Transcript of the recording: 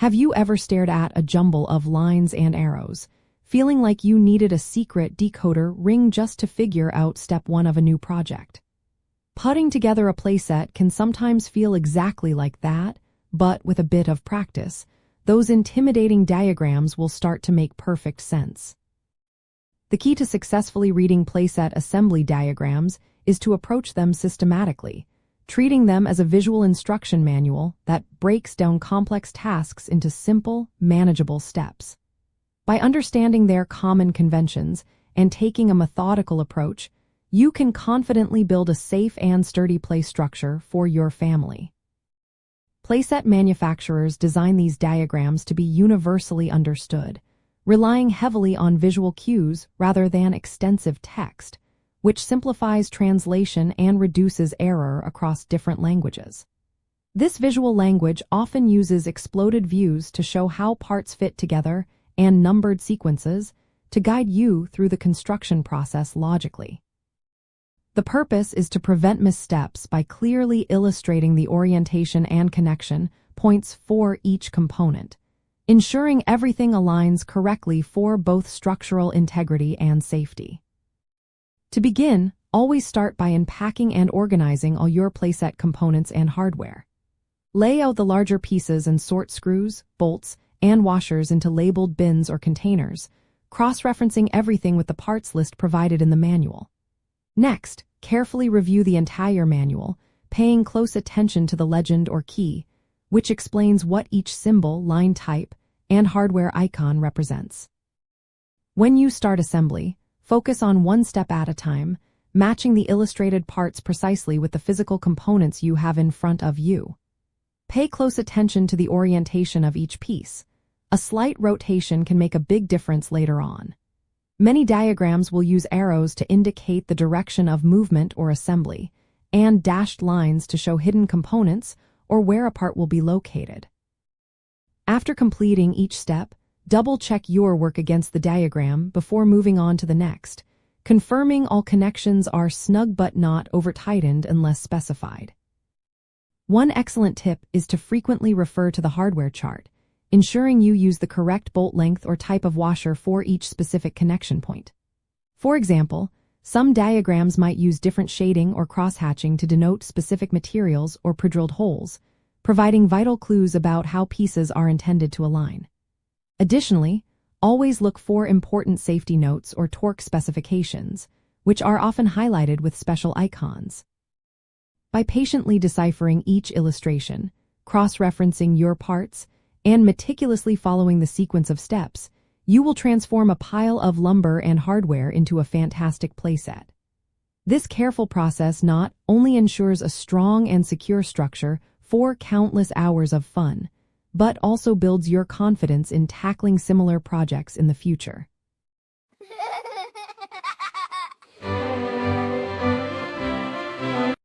Have you ever stared at a jumble of lines and arrows, feeling like you needed a secret decoder ring just to figure out step one of a new project? Putting together a playset can sometimes feel exactly like that, but with a bit of practice, those intimidating diagrams will start to make perfect sense. The key to successfully reading playset assembly diagrams is to approach them systematically, treating them as a visual instruction manual that breaks down complex tasks into simple, manageable steps. By understanding their common conventions and taking a methodical approach, you can confidently build a safe and sturdy play structure for your family. Playset manufacturers design these diagrams to be universally understood, relying heavily on visual cues rather than extensive text, which simplifies translation and reduces error across different languages. This visual language often uses exploded views to show how parts fit together and numbered sequences to guide you through the construction process logically. The purpose is to prevent missteps by clearly illustrating the orientation and connection points for each component, ensuring everything aligns correctly for both structural integrity and safety. To begin, always start by unpacking and organizing all your playset components and hardware. Lay out the larger pieces and sort screws, bolts, and washers into labeled bins or containers, cross-referencing everything with the parts list provided in the manual. Next, carefully review the entire manual, paying close attention to the legend or key, which explains what each symbol, line type, and hardware icon represents. When you start assembly, focus on one step at a time, matching the illustrated parts precisely with the physical components you have in front of you. Pay close attention to the orientation of each piece. A slight rotation can make a big difference later on. Many diagrams will use arrows to indicate the direction of movement or assembly, and dashed lines to show hidden components or where a part will be located. After completing each step, double-check your work against the diagram before moving on to the next, confirming all connections are snug but not over-tightened unless specified. One excellent tip is to frequently refer to the hardware chart, ensuring you use the correct bolt length or type of washer for each specific connection point. For example, some diagrams might use different shading or cross-hatching to denote specific materials or pre-drilled holes, providing vital clues about how pieces are intended to align. Additionally, always look for important safety notes or torque specifications, which are often highlighted with special icons. By patiently deciphering each illustration, cross-referencing your parts, and meticulously following the sequence of steps, you will transform a pile of lumber and hardware into a fantastic playset. This careful process not only ensures a strong and secure structure for countless hours of fun, but also builds your confidence in tackling similar projects in the future.